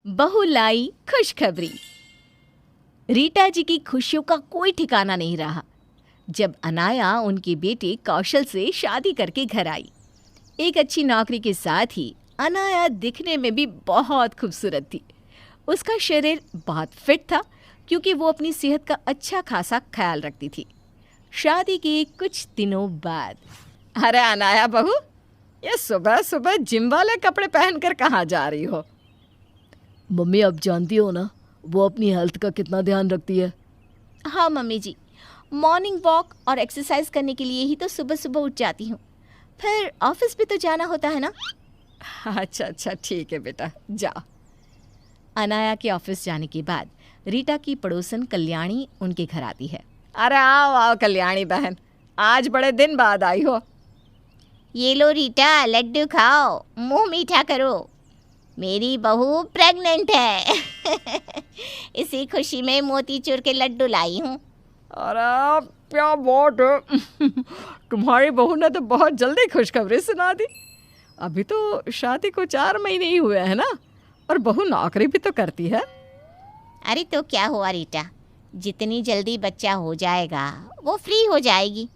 बहू लाई खुशखबरी। रीटा जी की खुशियों का कोई ठिकाना नहीं रहा जब अनाया उनके बेटे कौशल से शादी करके घर आई। एक अच्छी नौकरी के साथ ही अनाया दिखने में भी बहुत खूबसूरत थी। उसका शरीर बहुत फिट था क्योंकि वो अपनी सेहत का अच्छा खासा ख्याल रखती थी। शादी के कुछ दिनों बाद, अरे अनाया बहू, ये सुबह सुबह जिम वाले कपड़े पहनकर कहाँ जा रही हो? मम्मी, आप जानती हो ना वो अपनी हेल्थ का कितना ध्यान रखती है। हाँ मम्मी जी, मॉर्निंग वॉक और एक्सरसाइज करने के लिए ही तो सुबह सुबह उठ जाती हूँ। फिर ऑफिस भी तो जाना होता है ना। अच्छा अच्छा, ठीक है बेटा, जा। अनाया के ऑफिस जाने के बाद रीटा की पड़ोसन कल्याणी उनके घर आती है। अरे आओ आओ कल्याणी बहन, आज बड़े दिन बाद आई हो। ये लो रीटा, लड्डू खाओ, मुंह मीठा करो। मेरी बहू प्रेग्नेंट है। इसी खुशी में मोतीचूर के लड्डू लाई हूँ। अरे क्या बात है। तुम्हारी बहू ने तो बहुत जल्दी खुशखबरी सुना दी। अभी तो शादी को 4 महीने ही हुए हैं ना, और बहू नौकरी भी तो करती है। अरे तो क्या हुआ रीटा, जितनी जल्दी बच्चा हो जाएगा वो फ्री हो जाएगी।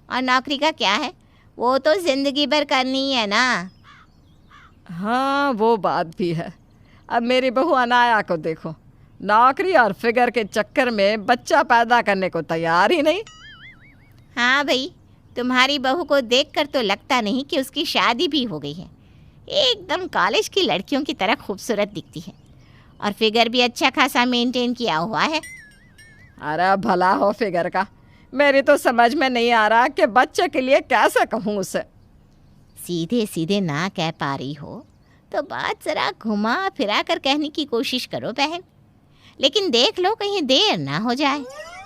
और नौकरी का क्या है, वो तो जिंदगी भर करनी है ना। हाँ वो बात भी है। अब मेरी बहू अनाया को देखो, नौकरी और फिगर के चक्कर में बच्चा पैदा करने को तैयार ही नहीं। हाँ भाई, तुम्हारी बहू को देखकर तो लगता नहीं कि उसकी शादी भी हो गई है। एकदम कॉलेज की लड़कियों की तरह खूबसूरत दिखती है और फिगर भी अच्छा खासा मेंटेन किया हुआ है। अरे भला हो फिगर का, मेरी तो समझ में नहीं आ रहा कि बच्चे के लिए कैसे कहूँ उसे। सीधे सीधे ना कह पा रही हो तो बात ज़रा घुमा फिरा कर कहने की कोशिश करो बहन, लेकिन देख लो कहीं देर ना हो जाए।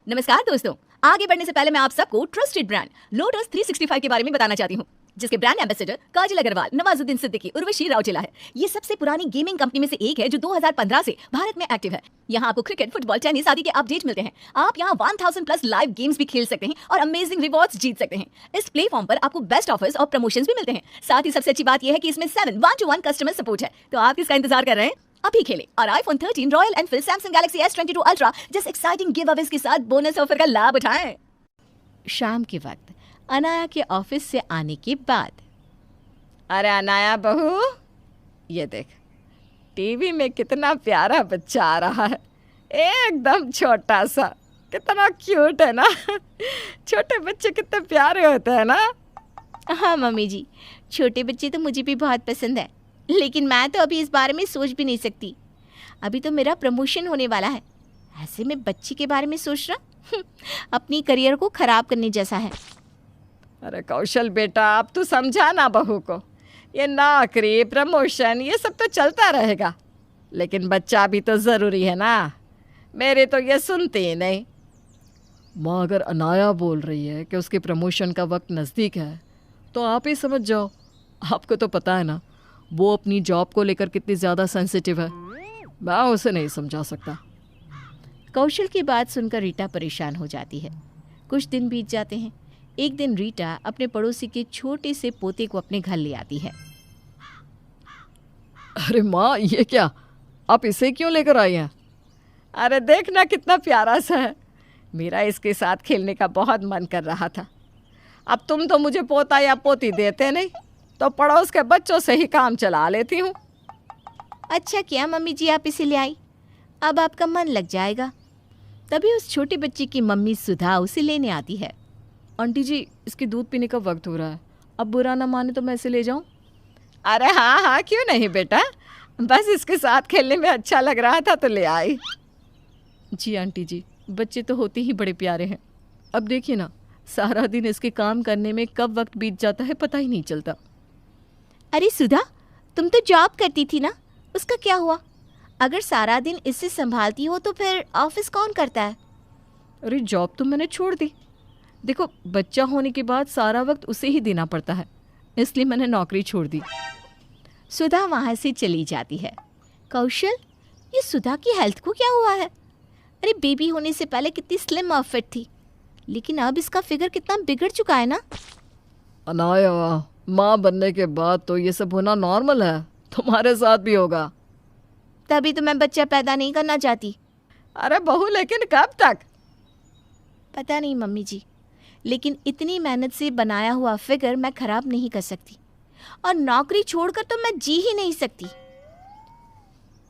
नमस्कार दोस्तों, आगे बढ़ने से पहले मैं आप सबको ट्रस्टेड ब्रांड लोटस 365 के बारे में बताना चाहती हूँ, जिसके ब्रांड एम्बेसडर काजल अग्रवाल, नवाजुद्दीन सिद्दीकी, उर्वशी राउचेला है। ये सबसे पुरानी गेमिंग कंपनी में से एक है जो 2015 से भारत में एक्टिव है। यहाँ आपको क्रिकेट, फुटबॉल, टेनिस आदि के अपडेट मिलते हैं। आप यहाँ 1000 प्लस लाइव गेम्स भी खेल सकते हैं और अमेजिंग रिवॉर्ड्स जीत सकते हैं। इस प्लेटफॉर्म पर आपको बेस्ट ऑफर्स और प्रमोशंस भी मिलते हैं। साथ ही सबसे अच्छी बात यह है कि इसमें 7 1-to-1 कस्टमर सपोर्ट है। तो आप किसका इंतजार कर रहे हैं? अभी खेलें और iPhone 13, royal Enfield, Samsung Galaxy S22 ultra जैसे एक्साइटिंग गिव अवेज के साथ बोनस ऑफर का लाभ उठाएं। शाम के वक्त अनाया के ऑफिस से आने के बाद, अरे अनाया बहू, ये देख टीवी में कितना प्यारा बच्चा आ रहा है, एकदम छोटा सा, कितना क्यूट है ना। छोटे बच्चे कितने प्यारे होते हैं ना। हाँ मम्मी जी, छोटे बच्चे तो मुझे भी बहुत पसंद है, लेकिन मैं तो अभी इस बारे में सोच भी नहीं सकती। अभी तो मेरा प्रमोशन होने वाला है, ऐसे में बच्चे के बारे में सोचना अपनी करियर को खराब करने जैसा है। अरे कौशल बेटा, अब तू समझा ना बहू को। ये नौकरी, प्रमोशन, ये सब तो चलता रहेगा, लेकिन बच्चा भी तो ज़रूरी है ना। मेरे तो ये सुनते ही नहीं। माँ, अगर अनाया बोल रही है कि उसके प्रमोशन का वक्त नज़दीक है तो आप ही समझ जाओ। आपको तो पता है ना वो अपनी जॉब को लेकर कितनी ज़्यादा सेंसिटिव है। मैं उसे नहीं समझा सकता। कौशल की बात सुनकर रीटा परेशान हो जाती है। कुछ दिन बीत जाते हैं। एक दिन रीटा अपने पड़ोसी के छोटे से पोते को अपने घर ले आती है। अरे माँ, ये क्या, आप इसे क्यों लेकर आई हैं? अरे देखना कितना प्यारा सा है। मेरा इसके साथ खेलने का बहुत मन कर रहा था। अब तुम तो मुझे पोता या पोती देते नहीं, तो पड़ोस के बच्चों से ही काम चला लेती हूँ। अच्छा किया मम्मी जी आप इसे ले आई, अब आपका मन लग जाएगा। तभी उस छोटे बच्चे की मम्मी सुधा उसे लेने आती है। आंटी जी, इसके दूध पीने का वक्त हो रहा है, अब बुरा ना माने तो मैं इसे ले जाऊं? अरे हाँ हाँ, क्यों नहीं बेटा, बस इसके साथ खेलने में अच्छा लग रहा था तो ले आई। जी आंटी जी, बच्चे तो होते ही बड़े प्यारे हैं। अब देखिए ना, सारा दिन इसके काम करने में कब वक्त बीत जाता है पता ही नहीं चलता। अरे सुधा, तुम तो जॉब करती थी ना, उसका क्या हुआ? अगर सारा दिन इससे संभालती हो तो फिर ऑफिस कौन करता है? अरे जॉब तो मैंने छोड़ दी। देखो, बच्चा होने के बाद सारा वक्त उसे ही देना पड़ता है, इसलिए मैंने नौकरी छोड़ दी। सुधा वहाँ से चली जाती है। कौशल, ये सुधा की हेल्थ को क्या हुआ है? अरे बेबी होने से पहले कितनी स्लिम और फिट थी, लेकिन अब इसका फिगर कितना बिगड़ चुका है ना। अनाया, माँ बनने के बाद तो ये सब होना नॉर्मल है, तुम्हारे साथ भी होगा। तभी तो मैं बच्चा पैदा नहीं करना चाहती। अरे बहू, लेकिन कब तक? पता नहीं मम्मी जी, लेकिन इतनी मेहनत से बनाया हुआ फिगर मैं खराब नहीं कर सकती, और नौकरी छोड़कर तो मैं जी ही नहीं सकती।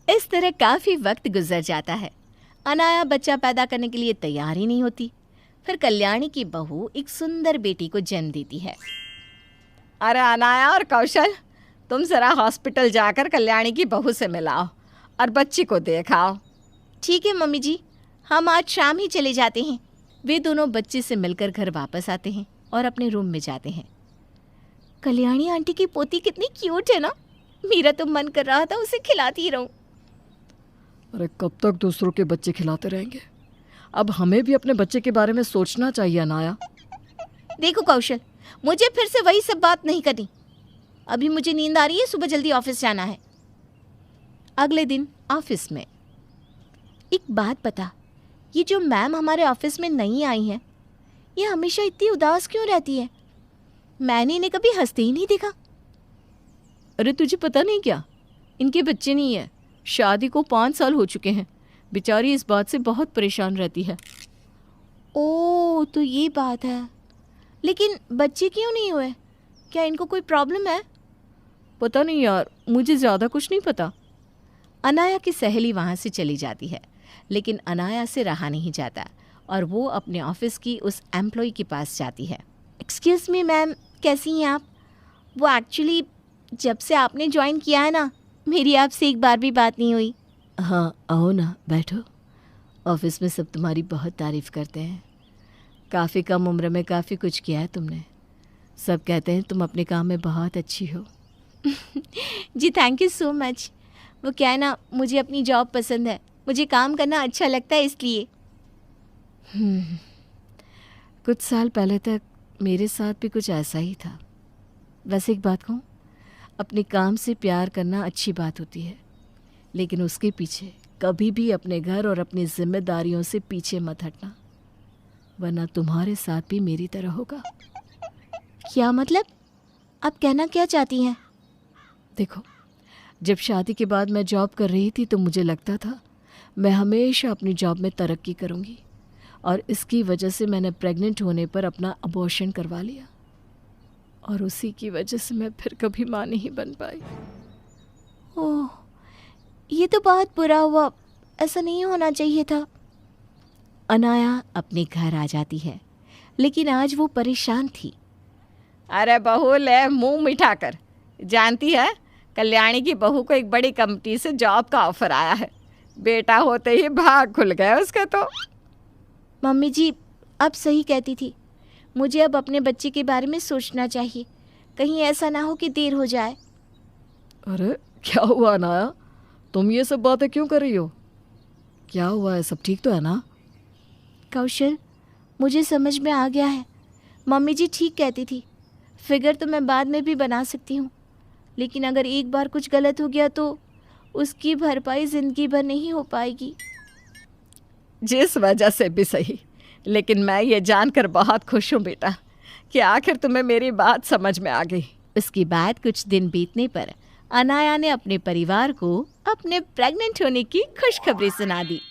इस तरह काफी वक्त गुजर जाता है। अनाया बच्चा पैदा करने के लिए तैयार ही नहीं होती। फिर कल्याणी की बहू एक सुंदर बेटी को जन्म देती है। अरे अनाया और कौशल, तुम जरा हॉस्पिटल जाकर कल्याणी की बहू से मिलाओ और बच्ची को देखाओ। ठीक है मम्मी जी, हम आज शाम ही चले जाते हैं। वे दोनों बच्चे से मिलकर घर वापस आते हैं और अपने रूम में जाते हैं। कल्याणी आंटी की पोती कितनी क्यूट है ना, मेरा तो मन कर रहा था उसे खिलाती ही रहूं। अरे कब तक दूसरों के बच्चे खिलाते रहेंगे? अब हमें भी अपने बच्चे के बारे में सोचना चाहिए अनाया। देखो कौशल, मुझे फिर से वही सब बात नहीं करनी। अभी मुझे नींद आ रही है, सुबह जल्दी ऑफिस जाना है। अगले दिन ऑफिस में। एक बात बता, ये जो मैम हमारे ऑफिस में नई आई हैं, ये हमेशा इतनी उदास क्यों रहती है? मैंने इन्हें कभी हंसते ही नहीं देखा। अरे तुझे पता नहीं क्या, इनके बच्चे नहीं है। शादी को 5 साल हो चुके हैं। बेचारी इस बात से बहुत परेशान रहती है। ओह, तो ये बात है। लेकिन बच्चे क्यों नहीं हुए? क्या इनको कोई प्रॉब्लम है? पता नहीं यार, मुझे ज़्यादा कुछ नहीं पता। अनाया की सहेली वहाँ से चली जाती है, लेकिन अनाया से रहा नहीं जाता और वो अपने ऑफिस की उस एम्प्लॉय के पास जाती है। एक्सक्यूज़ मी मैम, कैसी हैं आप? वो एक्चुअली जब से आपने ज्वाइन किया है ना, मेरी आपसे एक बार भी बात नहीं हुई। हाँ आओ ना, बैठो। ऑफिस में सब तुम्हारी बहुत तारीफ़ करते हैं। काफ़ी कम उम्र में काफ़ी कुछ किया है तुमने। सब कहते हैं तुम अपने काम में बहुत अच्छी हो। जी थैंक यू सो मच। वो क्या है ना, मुझे अपनी जॉब पसंद है, मुझे काम करना अच्छा लगता है, इसलिए। कुछ साल पहले तक मेरे साथ भी कुछ ऐसा ही था। वैसे एक बात कहूँ, अपने काम से प्यार करना अच्छी बात होती है, लेकिन उसके पीछे कभी भी अपने घर और अपनी जिम्मेदारियों से पीछे मत हटना, वरना तुम्हारे साथ भी मेरी तरह होगा। क्या मतलब? आप कहना क्या चाहती हैं? देखो, जब शादी के बाद मैं जॉब कर रही थी तो मुझे लगता था मैं हमेशा अपनी जॉब में तरक्की करूँगी, और इसकी वजह से मैंने प्रेग्नेंट होने पर अपना अबॉर्शन करवा लिया, और उसी की वजह से मैं फिर कभी माँ नहीं बन पाई। ओह, ये तो बहुत बुरा हुआ, ऐसा नहीं होना चाहिए था। अनाया अपने घर आ जाती है, लेकिन आज वो परेशान थी। अरे बहू, ले मुंह मिठा कर। जानती है, कल्याणी की बहू को एक बड़ी कंपनी से जॉब का ऑफर आया है। बेटा होते ही भाग खुल गया उसके तो। मम्मी जी, अब सही कहती थी। मुझे अब अपने बच्चे के बारे में सोचना चाहिए, कहीं ऐसा ना हो कि देर हो जाए। अरे क्या हुआ अनाया, तुम ये सब बातें क्यों कर रही हो? क्या हुआ है, सब ठीक तो है ना? कौशल, मुझे समझ में आ गया है। मम्मी जी ठीक कहती थी, फिगर तो मैं बाद में भी बना सकती हूँ, लेकिन अगर एक बार कुछ गलत हो गया तो उसकी भरपाई ज़िंदगी भर नहीं हो पाएगी। जिस वजह से भी सही, लेकिन मैं ये जानकर बहुत खुश हूँ बेटा कि आखिर तुम्हें मेरी बात समझ में आ गई। उसके बाद कुछ दिन बीतने पर अनाया ने अपने परिवार को अपने प्रेग्नेंट होने की खुशखबरी सुना दी।